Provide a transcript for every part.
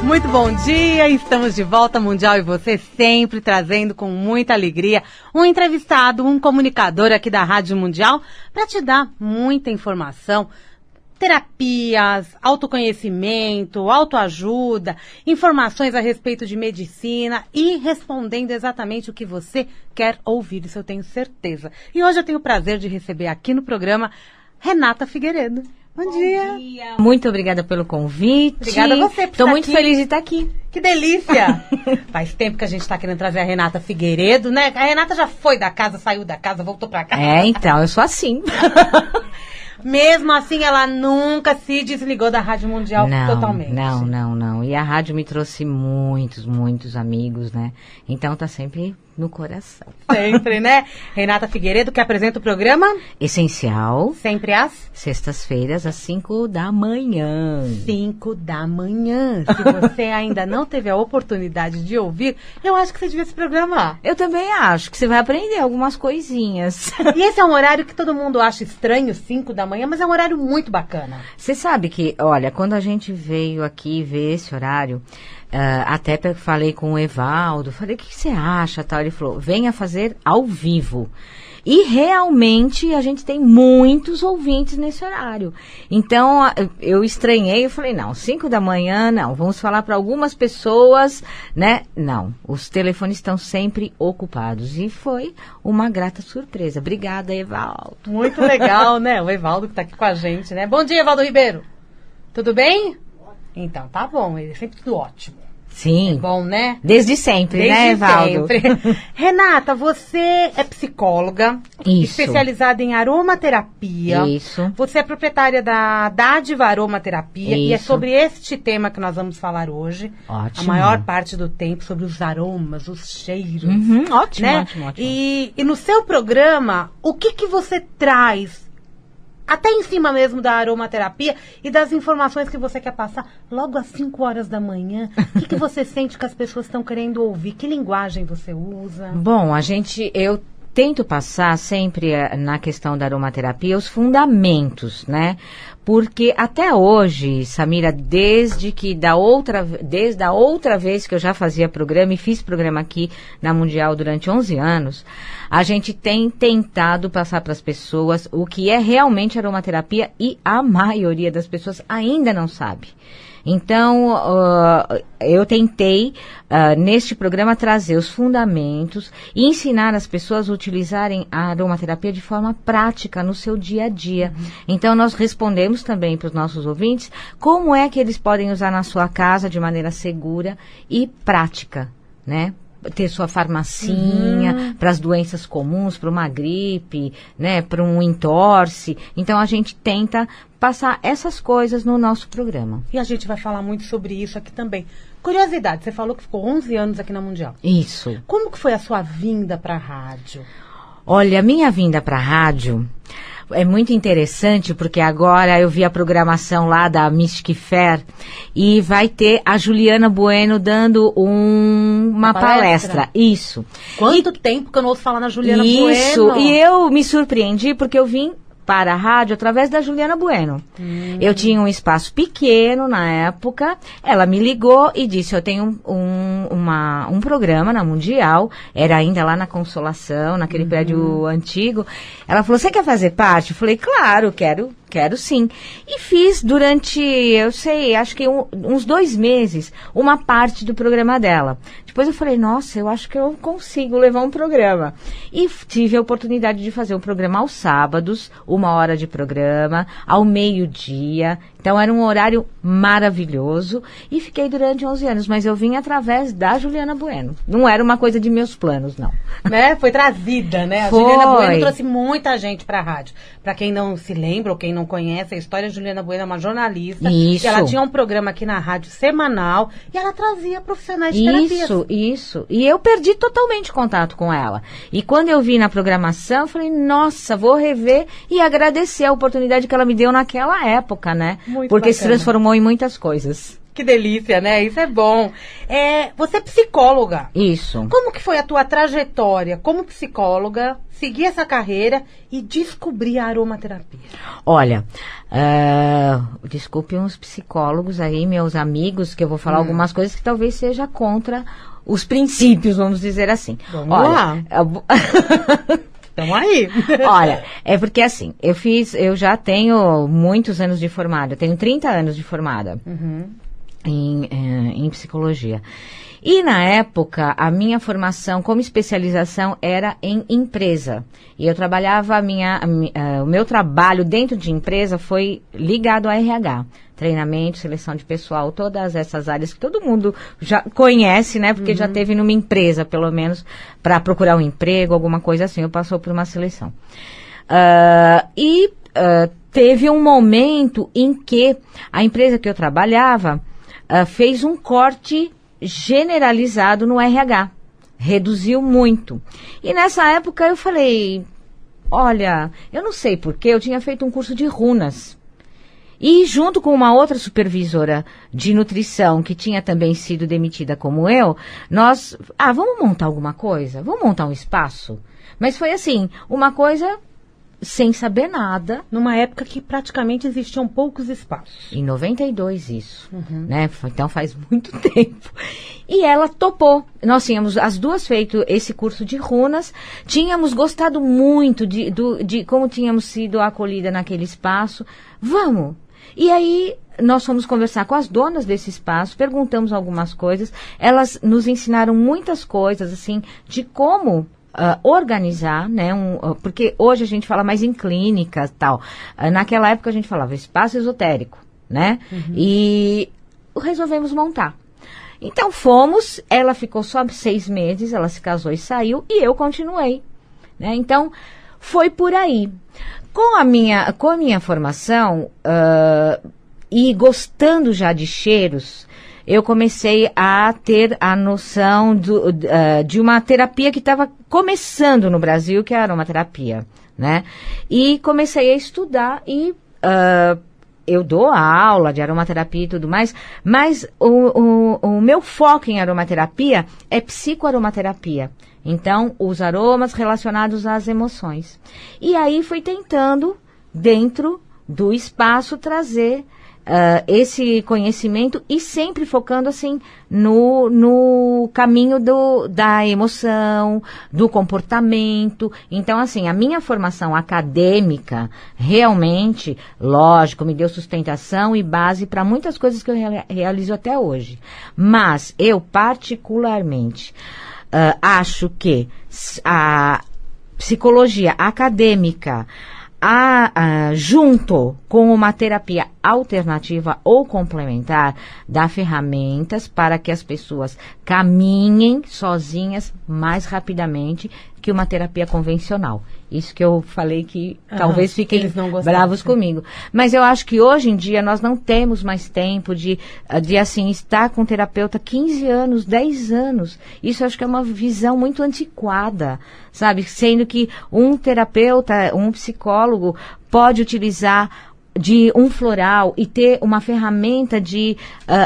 Muito bom dia, estamos de volta, Mundial e você, sempre trazendo com muita alegria um entrevistado, um comunicador aqui da Rádio Mundial, para te dar muita informação, terapias, autoconhecimento, autoajuda, informações a respeito de medicina e respondendo exatamente o que você quer ouvir, isso eu tenho certeza. E hoje eu tenho o prazer de receber aqui no programa Renata Figueiredo. Bom dia. Muito obrigada pelo convite. Obrigada a você por Estou estar muito aqui. feliz de estar aqui. Que delícia! Faz tempo que a gente está querendo trazer a Renata Figueiredo, né? A Renata já foi da casa, saiu da casa, voltou pra cá. Então, eu sou assim. Mesmo assim, ela nunca se desligou da Rádio Mundial totalmente. Não. E a rádio me trouxe muitos amigos, né? Então tá sempre no coração. Sempre, né? Renata Figueiredo, que apresenta o programa Essencial. sempre às Sextas-feiras, às 5 da manhã. 5 da manhã. Se você ainda não teve a oportunidade de ouvir, eu acho que você devia se programar. Eu também acho que você vai aprender algumas coisinhas. E esse é um horário que todo mundo acha estranho, 5 da manhã, mas é um horário muito bacana. Você sabe que, olha, quando a gente veio aqui ver esse horário, até falei com o Evaldo, falei, o que você acha, tal? Ele falou, venha fazer ao vivo. E realmente a gente tem muitos ouvintes nesse horário. Então, eu estranhei, eu falei, não, 5 da manhã, não, vamos falar para algumas pessoas, né? Não, os telefones estão sempre ocupados. E foi uma grata surpresa. Obrigada, Evaldo. Muito legal, né? O Evaldo que está aqui com a gente, né? Bom dia, Evaldo Ribeiro. Tudo bem? Então, tá bom, ele é sempre tudo ótimo. Sim. É bom, né? Desde sempre, né, Evaldo? Sempre. Renata, você é psicóloga, Isso. especializada em aromaterapia. Isso. Você é proprietária da Dádiva Aromaterapia e é Isso. sobre este tema que nós vamos falar hoje. Ótimo. A maior parte do tempo sobre os aromas, os cheiros. Ótimo, né? ótimo. E no seu programa, o que você traz? Até em cima mesmo da aromaterapia e das informações que você quer passar logo às 5 horas da manhã. O que você sente que as pessoas estão querendo ouvir? Que linguagem você usa? Bom, eu tento passar sempre na questão da aromaterapia os fundamentos, né? Porque até hoje, Samira, desde a outra vez que eu já fazia programa e fiz programa aqui na Mundial durante 11 anos, a gente tem tentado passar para as pessoas o que é realmente aromaterapia e a maioria das pessoas ainda não sabe. Então, eu tentei, neste programa, trazer os fundamentos e ensinar as pessoas a utilizarem a aromaterapia de forma prática no seu dia a dia. Então, nós respondemos também para os nossos ouvintes como é que eles podem usar na sua casa de maneira segura e prática, né? Ter sua farmacinha para as doenças comuns, para uma gripe, né, para um entorse. Então a gente tenta passar essas coisas no nosso programa. E a gente vai falar muito sobre isso aqui também. Curiosidade, você falou que ficou 11 anos aqui na Mundial. Isso. Como que foi a sua vinda para a rádio? Olha, a minha vinda para a rádio é muito interessante, porque agora eu vi a programação lá da Mystic Fair e vai ter a Juliana Bueno dando uma palestra. Isso. Quanto tempo que eu não ouço falar na Juliana Bueno? Isso, e eu me surpreendi porque eu vim para a rádio através da Juliana Bueno. Eu tinha um espaço pequeno na época, ela me ligou e disse, eu tenho um programa na Mundial, era ainda lá na Consolação, naquele prédio antigo. Ela falou, você quer fazer parte? Eu falei, claro, quero sim. E fiz durante, eu sei, acho que uns 2 meses, uma parte do programa dela. Depois eu falei, nossa, eu acho que eu consigo levar um programa. E tive a oportunidade de fazer um programa aos sábados, 1 hora de programa, ao meio-dia. Então era um horário maravilhoso e fiquei durante 11 anos. Mas eu vim através da Juliana Bueno. Não era uma coisa de meus planos, não. Né? Foi trazida, né? Foi. A Juliana Bueno trouxe muita gente para a rádio. Para quem não se lembra ou quem não conhece a história, a Juliana Bueno é uma jornalista. Isso. E ela tinha um programa aqui na rádio semanal e ela trazia profissionais de terapia. Isso. E eu perdi totalmente contato com ela. E quando eu vi na programação, eu falei, nossa, vou rever e agradecer a oportunidade que ela me deu naquela época, né? Muito Porque se bacana. transformou em muitas coisas. Que delícia, né? Isso é bom. Você é psicóloga. Isso. Como que foi a tua trajetória como psicóloga, seguir essa carreira e descobrir a aromaterapia? Olha, desculpe uns psicólogos aí, meus amigos, que eu vou falar algumas coisas que talvez seja contra os princípios, vamos dizer assim. Vamos lá. Estamos aí. Olha, é porque assim, eu já tenho muitos anos de formada, eu tenho 30 anos de formada. Em psicologia. E na época, a minha formação como especialização era em empresa. E eu trabalhava, o meu trabalho dentro de empresa foi ligado ao RH. Treinamento, seleção de pessoal, todas essas áreas que todo mundo já conhece, né? Porque já teve numa empresa, pelo menos, para procurar um emprego, alguma coisa assim. Eu passou por uma seleção. Teve um momento em que a empresa que eu trabalhava fez um corte generalizado no RH. Reduziu muito. E nessa época eu falei, olha, eu não sei porquê, eu tinha feito um curso de runas. E junto com uma outra supervisora de nutrição, que tinha também sido demitida como eu, nós, vamos montar alguma coisa? Vamos montar um espaço? Mas foi assim, uma coisa sem saber nada. Numa época que praticamente existiam poucos espaços. Em 92 isso, né? Então faz muito tempo. E ela topou. Nós tínhamos as duas feito esse curso de runas, tínhamos gostado muito de como tínhamos sido acolhida naquele espaço. Vamos! E aí nós fomos conversar com as donas desse espaço, perguntamos algumas coisas, elas nos ensinaram muitas coisas, assim, de como organizar, né, porque hoje a gente fala mais em clínicas e tal. Naquela época a gente falava espaço esotérico, né? E resolvemos montar. Então fomos, ela ficou só 6 meses, ela se casou e saiu, e eu continuei, né? Então foi por aí. Com a minha formação e gostando já de cheiros, eu comecei a ter a noção de uma terapia que estava começando no Brasil, que é a aromaterapia, né? E comecei a estudar e eu dou aula de aromaterapia e tudo mais, mas o meu foco em aromaterapia é psicoaromaterapia. Então, os aromas relacionados às emoções. E aí fui tentando, dentro do espaço, trazer esse conhecimento e sempre focando assim no caminho da emoção, do comportamento. Então, assim, a minha formação acadêmica realmente, lógico, me deu sustentação e base para muitas coisas que eu realizo até hoje. Mas eu particularmente acho que a psicologia acadêmica junto com uma terapia alternativa ou complementar, dá ferramentas para que as pessoas caminhem sozinhas mais rapidamente que uma terapia convencional. Isso que eu falei que talvez fiquem bravos comigo. Mas eu acho que hoje em dia nós não temos mais tempo de assim, estar com um terapeuta 15 anos, 10 anos. Isso eu acho que é uma visão muito antiquada, sabe? Sendo que um terapeuta, um psicólogo pode utilizar de um floral e ter uma ferramenta de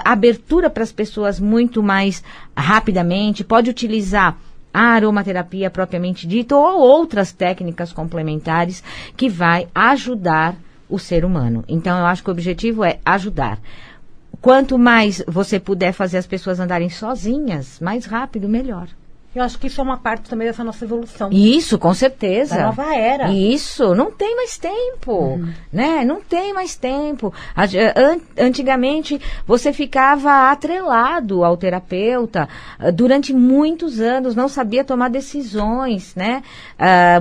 abertura para as pessoas muito mais rapidamente, pode utilizar a aromaterapia propriamente dita ou outras técnicas complementares que vai ajudar o ser humano. Então, eu acho que o objetivo é ajudar. Quanto mais você puder fazer as pessoas andarem sozinhas, mais rápido, melhor. Eu acho que isso é uma parte também dessa nossa evolução. Isso, com certeza. Da nova era. Isso, não tem mais tempo, né? Não tem mais tempo. Antigamente, você ficava atrelado ao terapeuta durante muitos anos, não sabia tomar decisões, né?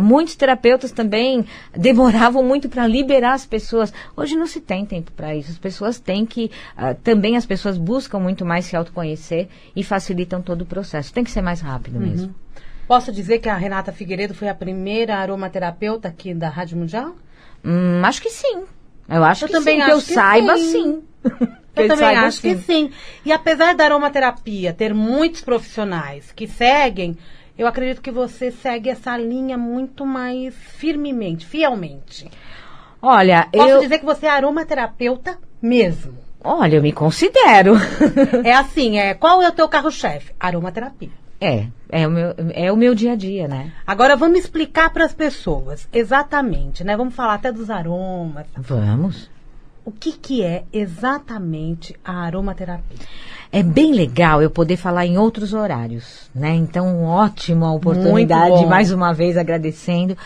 Muitos terapeutas também demoravam muito para liberar as pessoas. Hoje não se tem tempo para isso. As pessoas têm que... também as pessoas buscam muito mais se autoconhecer e facilitam todo o processo. Tem que ser mais rápido. Mesmo. Posso dizer que a Renata Figueiredo foi a primeira aromaterapeuta aqui da Rádio Mundial? Acho que sim. Eu acho que também sim, que eu saiba sim. Eu também acho que sim. E apesar da aromaterapia ter muitos profissionais que seguem, eu acredito que você segue essa linha muito mais firmemente, fielmente. Olha, Posso dizer que você é aromaterapeuta mesmo. Olha, eu me considero. É assim, qual é o teu carro-chefe? Aromaterapia. É o meu dia a dia, né? Agora vamos explicar para as pessoas exatamente, né? Vamos falar até dos aromas. Vamos. O que é exatamente a aromaterapia? É bem legal eu poder falar em outros horários, né? Então, ótima oportunidade, mais uma vez agradecendo.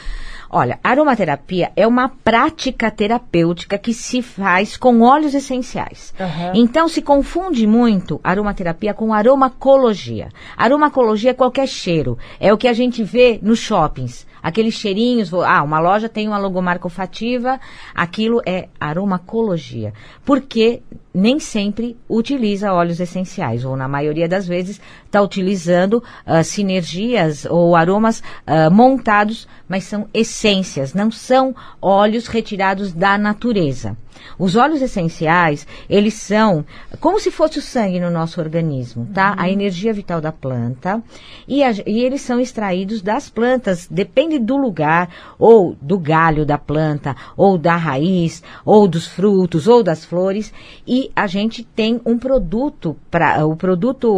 Olha, a aromaterapia é uma prática terapêutica que se faz com óleos essenciais. Uhum. Então, se confunde muito aromaterapia com aromacologia. Aromacologia é qualquer cheiro. É o que a gente vê nos shoppings. Aqueles cheirinhos, uma loja tem uma logomarca olfativa, aquilo é aromacologia. Porque nem sempre utiliza óleos essenciais, ou na maioria das vezes está utilizando sinergias ou aromas montados, mas são essências, não são óleos retirados da natureza. Os óleos essenciais, eles são como se fosse o sangue no nosso organismo, tá? A energia vital da planta. E eles são extraídos das plantas, depende do lugar, ou do galho da planta, ou da raiz, ou dos frutos, ou das flores. E a gente tem um produto,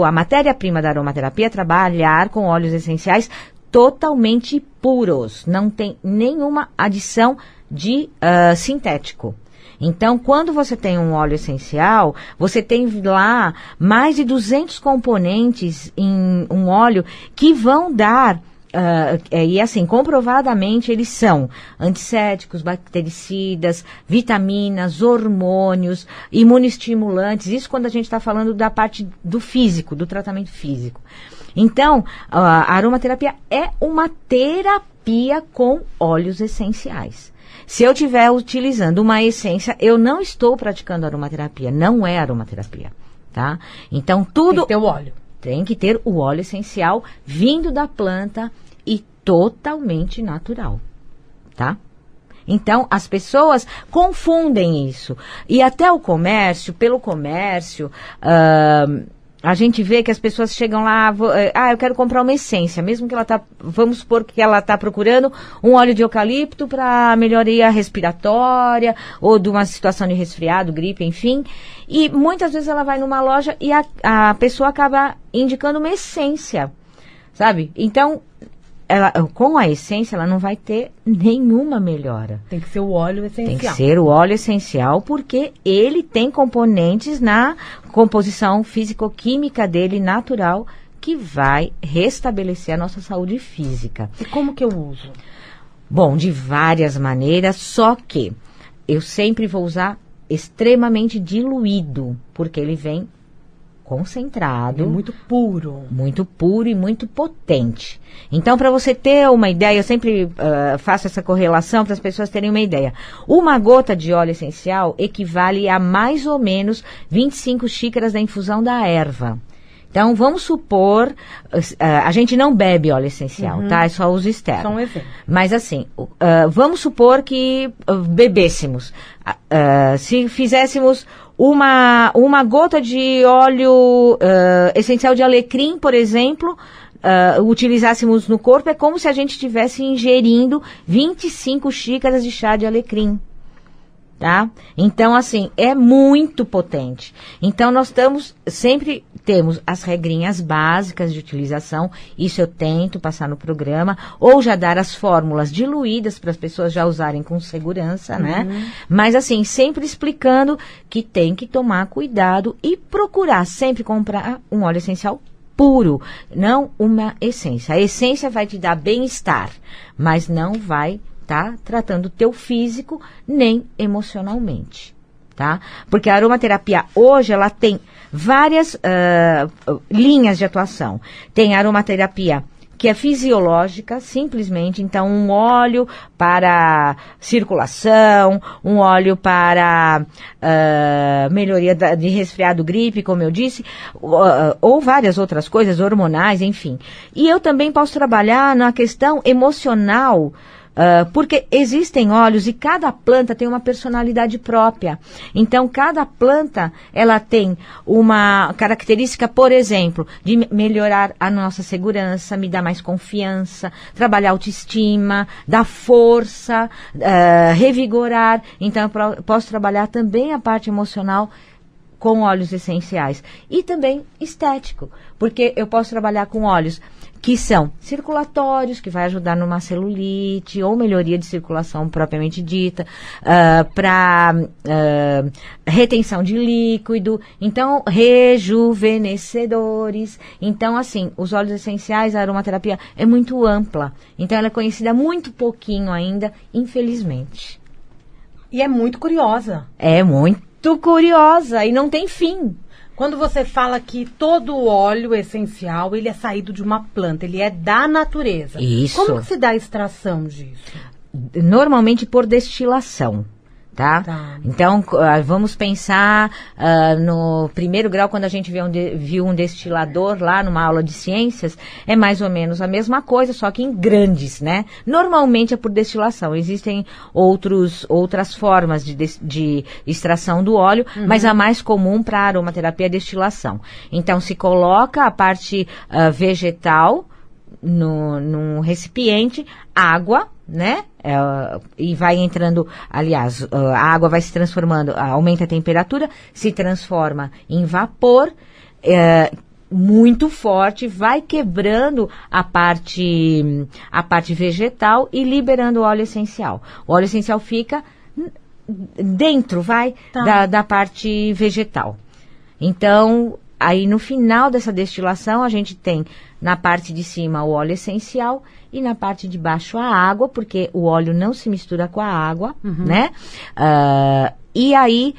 a matéria-prima da aromaterapia é trabalhar com óleos essenciais totalmente puros. Não tem nenhuma adição de sintético. Então, quando você tem um óleo essencial, você tem lá mais de 200 componentes em um óleo que vão dar, e assim, comprovadamente eles são antissépticos, bactericidas, vitaminas, hormônios, imunoestimulantes, isso quando a gente está falando da parte do físico, do tratamento físico. Então, a aromaterapia é uma terapia com óleos essenciais. Se eu estiver utilizando uma essência, eu não estou praticando aromaterapia. Não é aromaterapia, tá? Então, tudo... Tem que ter o óleo. Tem que ter o óleo essencial vindo da planta e totalmente natural, tá? Então, as pessoas confundem isso. E até o comércio, pelo comércio... a gente vê que as pessoas chegam lá, eu quero comprar uma essência, mesmo que vamos supor que ela está procurando um óleo de eucalipto para melhoria respiratória, ou de uma situação de resfriado, gripe, enfim. E muitas vezes ela vai numa loja e a pessoa acaba indicando uma essência, sabe? Então, com a essência, ela não vai ter nenhuma melhora. Tem que ser o óleo essencial. Tem que ser o óleo essencial, porque ele tem componentes na composição físico-química dele natural que vai restabelecer a nossa saúde física. E como que eu uso? Bom, de várias maneiras, só que eu sempre vou usar extremamente diluído, porque ele vem concentrado. É muito puro. Muito puro e muito potente. Então, para você ter uma ideia, eu sempre faço essa correlação para as pessoas terem uma ideia. Uma gota de óleo essencial equivale a mais ou menos 25 xícaras da infusão da erva. Então, vamos supor, a gente não bebe óleo essencial, tá? É só uso externo. Só um exemplo. Mas assim, vamos supor que bebêssemos. Se fizéssemos uma gota de óleo essencial de alecrim, por exemplo, utilizássemos no corpo, é como se a gente estivesse ingerindo 25 xícaras de chá de alecrim. Tá? Então, assim, é muito potente. Então, nós sempre temos as regrinhas básicas de utilização, isso eu tento passar no programa, ou já dar as fórmulas diluídas para as pessoas já usarem com segurança, né? Mas, assim, sempre explicando que tem que tomar cuidado e procurar sempre comprar um óleo essencial puro, não uma essência. A essência vai te dar bem-estar, mas não vai tá tratando o teu físico nem emocionalmente, tá? Porque a aromaterapia hoje, ela tem várias linhas de atuação. Tem a aromaterapia que é fisiológica, simplesmente, então um óleo para circulação, um óleo para melhoria de resfriado, gripe, como eu disse, ou várias outras coisas, hormonais, enfim. E eu também posso trabalhar na questão emocional, porque existem óleos e cada planta tem uma personalidade própria. Então, cada planta, ela tem uma característica, por exemplo, de melhorar a nossa segurança, me dar mais confiança, trabalhar autoestima, dar força, revigorar. Então, eu posso trabalhar também a parte emocional com óleos essenciais. E também estético, porque eu posso trabalhar com óleos que são circulatórios, que vai ajudar numa celulite ou melhoria de circulação propriamente dita, para retenção de líquido, então rejuvenescedores. Então, assim, os óleos essenciais, a aromaterapia é muito ampla, então ela é conhecida muito pouquinho ainda, infelizmente. E é muito curiosa. É muito curiosa e não tem fim. Quando você fala que todo o óleo essencial, ele é saído de uma planta, ele é da natureza. Isso. Como que se dá a extração disso? Normalmente por destilação, tá? Então, vamos pensar no primeiro grau, quando a gente viu um destilador lá numa aula de ciências, é mais ou menos a mesma coisa, só que em grandes, né? Normalmente é por destilação. Existem outras formas de extração do óleo, mas a mais comum para a aromaterapia é a destilação. Então, se coloca a parte vegetal num recipiente, água, né? E vai entrando, aliás, a água vai se transformando, aumenta a temperatura, se transforma em vapor, muito forte, vai quebrando a parte vegetal e liberando o óleo essencial. O óleo essencial fica dentro, da parte vegetal. Então, aí no final dessa destilação, a gente tem na parte de cima o óleo essencial e na parte de baixo a água, porque o óleo não se mistura com a água, né? E aí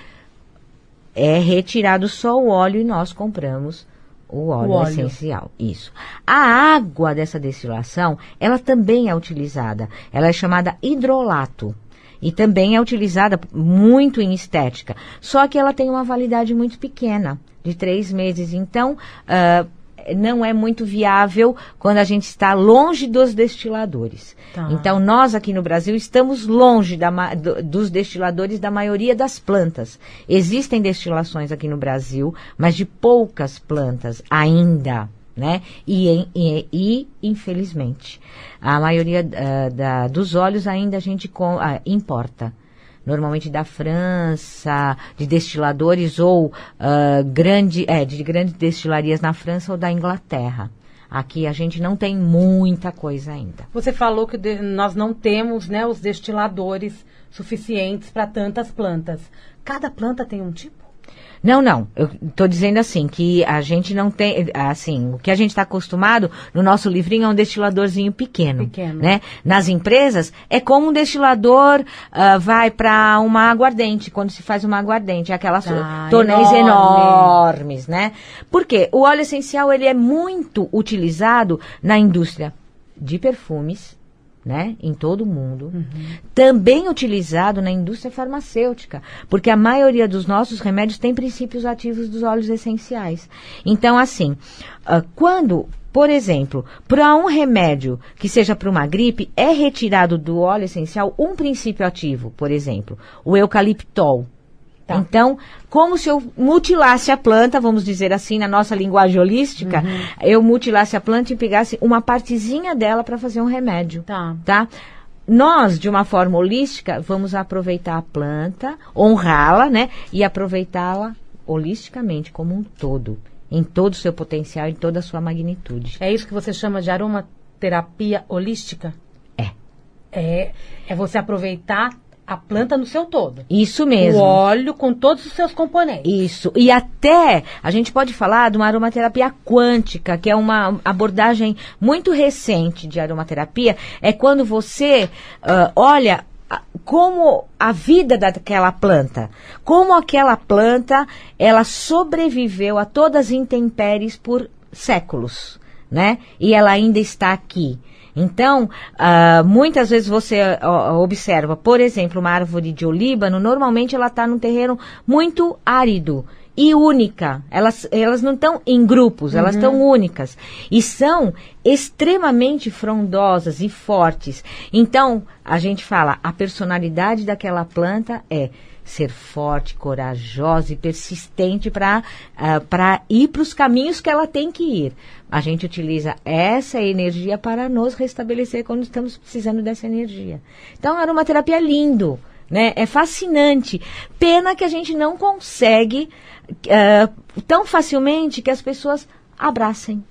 é retirado só o óleo e nós compramos o óleo essencial. Isso. A água dessa destilação, ela também é utilizada. Ela é chamada hidrolato. E também é utilizada muito em estética. Só que ela tem uma validade muito pequena, de 3 meses. Então, não é muito viável quando a gente está longe dos destiladores. Então, nós aqui no Brasil estamos longe dos destiladores da maioria das plantas. Existem destilações aqui no Brasil, mas de poucas plantas ainda, né? E infelizmente, a maioria dos óleos ainda a gente importa. Normalmente da França, de destiladores ou de grandes destilarias na França ou da Inglaterra. Aqui a gente não tem muita coisa ainda. Você falou que nós não temos, né, os destiladores suficientes para tantas plantas. Cada planta tem um tipo? Não. Eu estou dizendo assim, que a gente não tem, assim, o que a gente está acostumado, no nosso livrinho é um destiladorzinho pequeno. Né? Nas empresas, é como um destilador vai para uma aguardente, quando se faz uma aguardente, aquelas tonéis enormes, né? Por quê? O óleo essencial, ele é muito utilizado na indústria de perfumes, né, em todo o mundo, também utilizado na indústria farmacêutica, porque a maioria dos nossos remédios tem princípios ativos dos óleos essenciais. Então, assim, quando, por exemplo, para um remédio que seja para uma gripe, é retirado do óleo essencial um princípio ativo, por exemplo, o eucaliptol. Então, como se eu mutilasse a planta, vamos dizer assim, na nossa linguagem holística, eu mutilasse a planta e pegasse uma partezinha dela para fazer um remédio. Tá? Nós, de uma forma holística, vamos aproveitar a planta, honrá-la, né? E aproveitá-la holisticamente, como um todo, em todo o seu potencial, em toda a sua magnitude. É isso que você chama de aromaterapia holística? É você aproveitar a planta no seu todo. Isso mesmo. O óleo com todos os seus componentes. Isso. E até a gente pode falar de uma aromaterapia quântica, que é uma abordagem muito recente de aromaterapia. É quando você olha como a vida daquela planta, como aquela planta, ela sobreviveu a todas as intempéries por séculos, né? E ela ainda está aqui. Então, muitas vezes você observa, por exemplo, uma árvore de olíbano, normalmente ela está num terreno muito árido e única. Elas não estão em grupos, elas estão únicas. E são extremamente frondosas e fortes. Então, a gente fala, a personalidade daquela planta é ser forte, corajosa e persistente para ir para os caminhos que ela tem que ir. A gente utiliza essa energia para nos restabelecer quando estamos precisando dessa energia. Então, a aromaterapia é lindo. né? É fascinante. Pena que a gente não consegue tão facilmente que as pessoas abracem,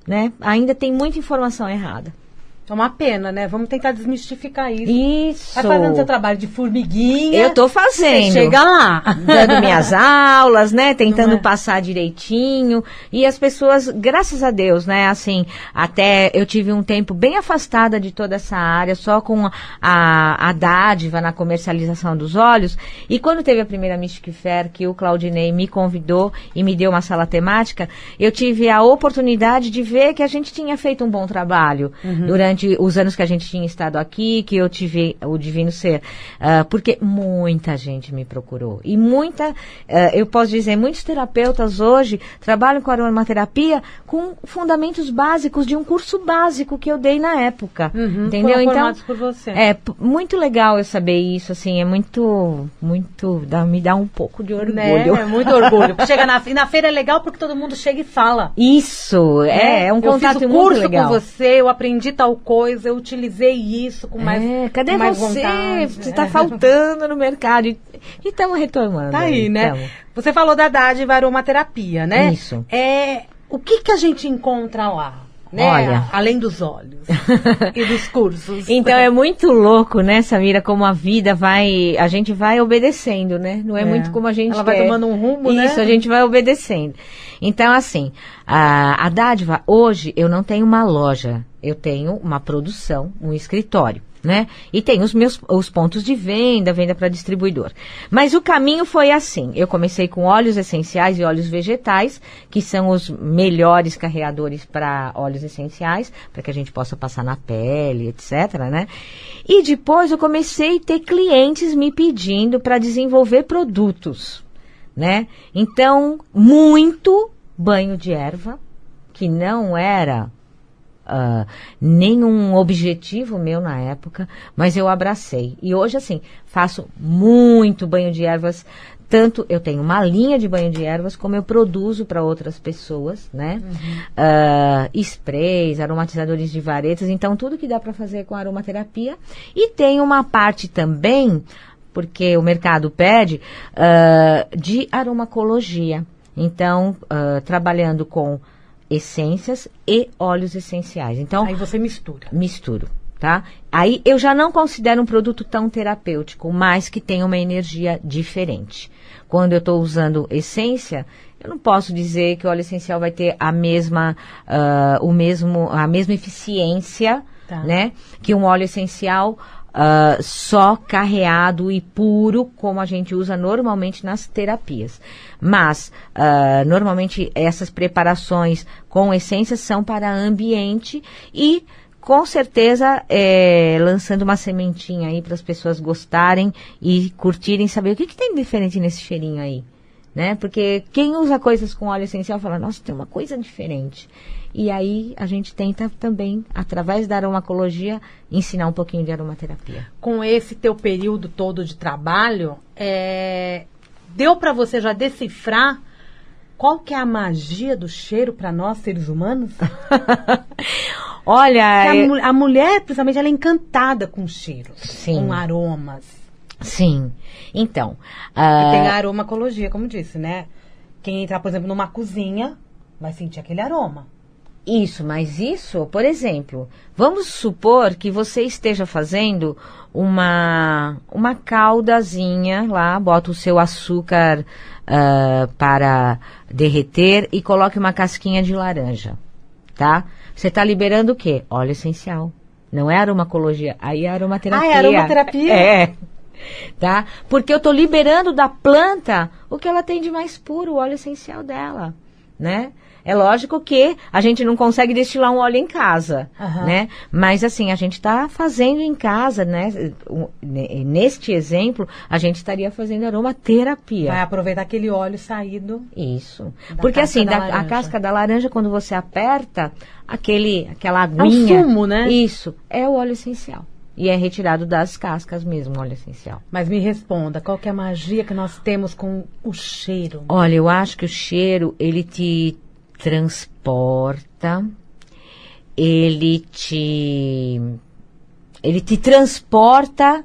né? Ainda tem muita informação errada. É uma pena, né? Vamos tentar desmistificar isso. Isso. Vai fazendo seu trabalho de formiguinha. Eu tô fazendo. Você chega lá. Dando minhas aulas, né? Tentando Não é? passar direitinho. E as pessoas, graças a Deus, né? Assim, até eu tive um tempo bem afastada de toda essa área, só com a dádiva na comercialização dos óleos. E quando teve a primeira Mystic Fair, que o Claudinei me convidou e me deu uma sala temática, eu tive a oportunidade de ver que a gente tinha feito um bom trabalho durante os anos que a gente tinha estado aqui, que eu tive o Divino Ser, porque muita gente me procurou. E eu posso dizer, muitos terapeutas hoje trabalham com aromaterapia com fundamentos básicos de um curso básico que eu dei na época. Entendeu? Foram Então, formados por você. muito legal eu saber isso, assim, é me dá um pouco de orgulho. Né? É muito orgulho. Chega na feira é legal porque todo mundo chega e fala. Isso, é um contato eu fiz o muito curso legal. com você, eu aprendi tal coisa, eu utilizei isso com mais cadê com mais você? vontade. Você está faltando no mercado. E estamos retomando. Tá aí, né? Tamo. Você falou da dádiva aromaterapia, né? Isso. O que a gente encontra lá? Né? Olha. Além dos óleos e dos cursos. Então é muito louco, né, Samira, como a vida a gente vai obedecendo, né? Não é muito como a gente Ela quer. vai tomando um rumo, né? Isso, a gente vai obedecendo. Então, assim, a dádiva, hoje, eu não tenho uma loja, eu tenho uma produção, um escritório, né? E tem os pontos de venda para distribuidor. Mas o caminho foi assim, eu comecei com óleos essenciais e óleos vegetais, que são os melhores carreadores para óleos essenciais, para que a gente possa passar na pele, etc, né? E depois eu comecei a ter clientes me pedindo para desenvolver produtos, né? Então, muito banho de erva, que não era nenhum objetivo meu na época, mas eu abracei. E hoje, assim, faço muito banho de ervas. Tanto eu tenho uma linha de banho de ervas, como eu produzo para outras pessoas, né? Sprays, aromatizadores de varetas, então tudo que dá para fazer com aromaterapia. E tem uma parte também, porque o mercado pede, de aromacologia. Então, trabalhando com essências e óleos essenciais. Então, aí você mistura. Misturo, tá? Aí eu já não considero um produto tão terapêutico, mas que tem uma energia diferente. Quando eu estou usando essência, eu não posso dizer que o óleo essencial vai ter a mesma eficiência, né? Que um óleo essencial só carreado e puro, como a gente usa normalmente nas terapias. Mas, normalmente, essas preparações com essências são para ambiente e, com certeza, lançando uma sementinha aí para as pessoas gostarem e curtirem, saber o que tem de diferente nesse cheirinho aí, né? Porque quem usa coisas com óleo essencial fala, nossa, tem uma coisa diferente. E aí a gente tenta também, através da aromacologia, ensinar um pouquinho de aromaterapia. Com esse teu período todo de trabalho, deu para você já decifrar qual que é a magia do cheiro para nós, seres humanos? Olha... A mulher, principalmente, ela é encantada com cheiros, Sim. com aromas. Sim. Então... E tem a aromacologia, como disse, né? Quem entrar, por exemplo, numa cozinha, vai sentir aquele aroma. Isso, mas isso, por exemplo, vamos supor que você esteja fazendo uma caldazinha lá, bota o seu açúcar para derreter e coloque uma casquinha de laranja, tá? Você está liberando o quê? Óleo essencial. Não é aromacologia, aí é aromaterapia. Ah, é aromaterapia? É. Tá? Porque eu estou liberando da planta o que ela tem de mais puro, o óleo essencial dela, né? É lógico que a gente não consegue destilar um óleo em casa, né? Mas assim, a gente está fazendo em casa, né? Neste exemplo, a gente estaria fazendo aromaterapia. Vai aproveitar aquele óleo saído. Isso. Porque assim, a casca da laranja, quando você aperta, aquela aguinha... É um sumo, né? Isso, é o óleo essencial. E é retirado das cascas mesmo, óleo essencial. Mas me responda, qual que é a magia que nós temos com o cheiro? Olha, eu acho que o cheiro, ele te transporta, ele te ele te transporta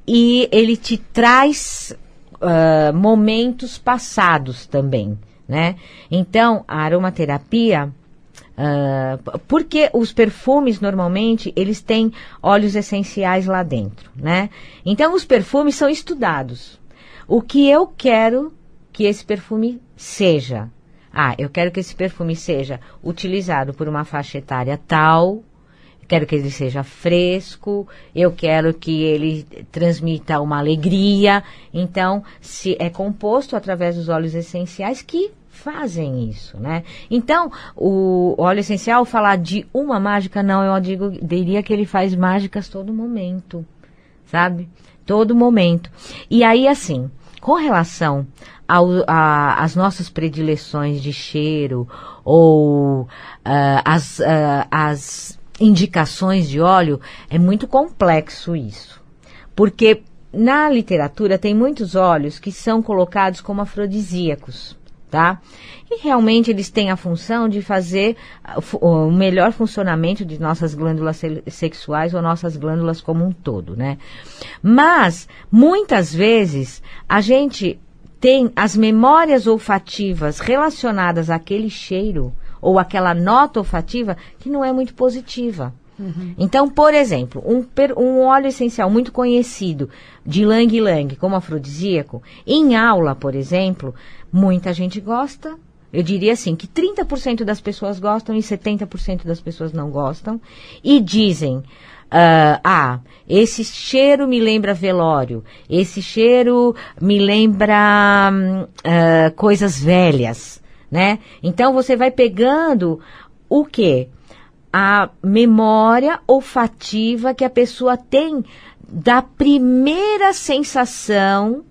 e ele te traz momentos passados também, né? Então, a aromaterapia, porque os perfumes, normalmente, eles têm óleos essenciais lá dentro, né? Então, os perfumes são estudados. O que eu quero que esse perfume seja? Eu quero que esse perfume seja utilizado por uma faixa etária tal, quero que ele seja fresco, eu quero que ele transmita uma alegria. Então, se é composto através dos óleos essenciais que fazem isso, né? Então, o óleo essencial, falar de uma mágica, não, eu diria que ele faz mágicas todo momento, sabe? Todo momento. E aí, assim, com relação às nossas predileções de cheiro ou as indicações de óleo, é muito complexo isso. Porque na literatura tem muitos óleos que são colocados como afrodisíacos, tá? E realmente eles têm a função de fazer o melhor funcionamento de nossas glândulas sexuais ou nossas glândulas como um todo, né? Mas, muitas vezes, a gente tem as memórias olfativas relacionadas àquele cheiro ou aquela nota olfativa que não é muito positiva. Uhum. Então, por exemplo, um óleo essencial muito conhecido de Ylang Ylang como afrodisíaco, em aula, por exemplo, muita gente gosta. Eu diria assim, que 30% das pessoas gostam e 70% das pessoas não gostam. E dizem, esse cheiro me lembra velório, esse cheiro me lembra coisas velhas, né? Então, você vai pegando o quê? A memória olfativa que a pessoa tem da primeira sensação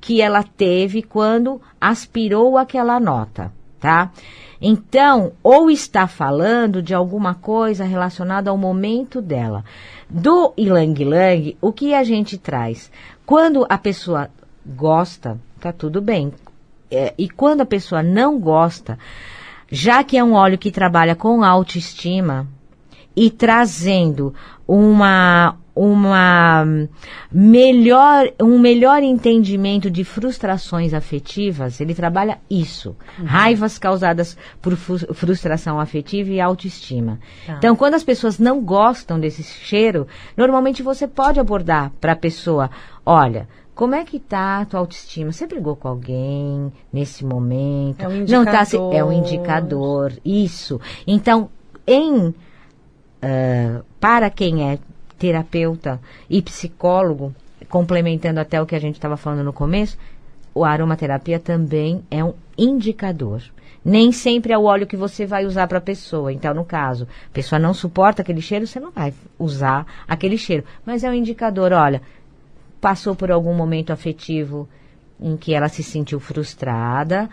que ela teve quando aspirou aquela nota, tá? Então, ou está falando de alguma coisa relacionada ao momento dela. Do Ylang Ylang, o que a gente traz? Quando a pessoa gosta, tá tudo bem. E quando a pessoa não gosta, já que é um óleo que trabalha com autoestima e trazendo um melhor entendimento de frustrações afetivas, ele trabalha isso. Uhum. Raivas causadas por frustração afetiva e autoestima. Tá. Então, quando as pessoas não gostam desse cheiro, normalmente você pode abordar para a pessoa, olha, como é que tá a tua autoestima? Você brigou com alguém nesse momento? É um indicador. Não tá, é um indicador, isso. Então, para quem é terapeuta e psicólogo, complementando até o que a gente estava falando no começo, a aromaterapia também é um indicador. Nem sempre é o óleo que você vai usar para a pessoa. Então, no caso, a pessoa não suporta aquele cheiro, você não vai usar aquele cheiro. Mas é um indicador, olha, passou por algum momento afetivo em que ela se sentiu frustrada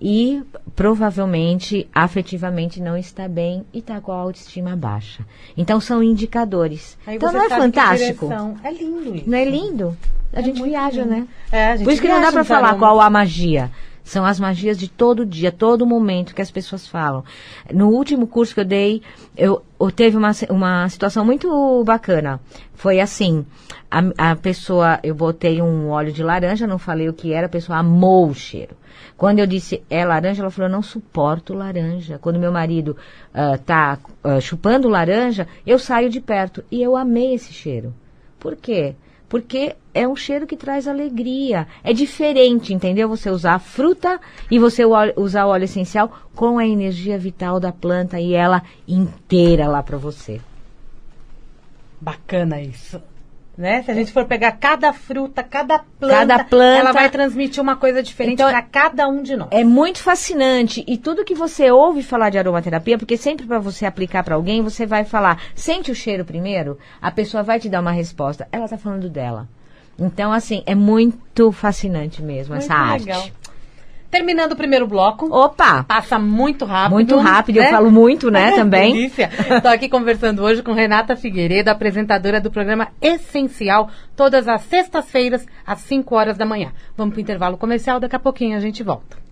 e provavelmente afetivamente não está bem e está com a autoestima baixa. Então são indicadores. Aí então não é fantástico? É lindo isso. Não é lindo? A gente viaja, lindo, né? A gente por isso que não dá para falar qual a magia. São as magias de todo dia, todo momento que as pessoas falam. No último curso que eu dei, eu teve uma situação muito bacana. Foi assim, a pessoa, eu botei um óleo de laranja, não falei o que era, a pessoa amou o cheiro. Quando eu disse, é laranja, ela falou, eu não suporto laranja. Quando meu marido tá chupando laranja, eu saio de perto. E eu amei esse cheiro. Por quê? Porque é um cheiro que traz alegria. É diferente, entendeu? Você usar a fruta e você usar o óleo essencial com a energia vital da planta e ela inteira lá para você. Bacana isso. Né? Se a gente for pegar cada fruta, cada planta, ela vai transmitir uma coisa diferente então, para cada um de nós. É muito fascinante. E tudo que você ouve falar de aromaterapia, porque sempre para você aplicar para alguém, você vai falar, sente o cheiro primeiro, a pessoa vai te dar uma resposta. Ela está falando dela. Então, assim, é muito fascinante mesmo muito essa legal. Arte. Terminando o primeiro bloco. Opa! Passa muito rápido. Muito rápido, né? Eu falo muito, né, também. Delícia. Estou aqui conversando hoje com Renata Figueiredo, apresentadora do programa Essencial, todas as sextas-feiras, às 5 horas da manhã. Vamos para o intervalo comercial, daqui a pouquinho a gente volta.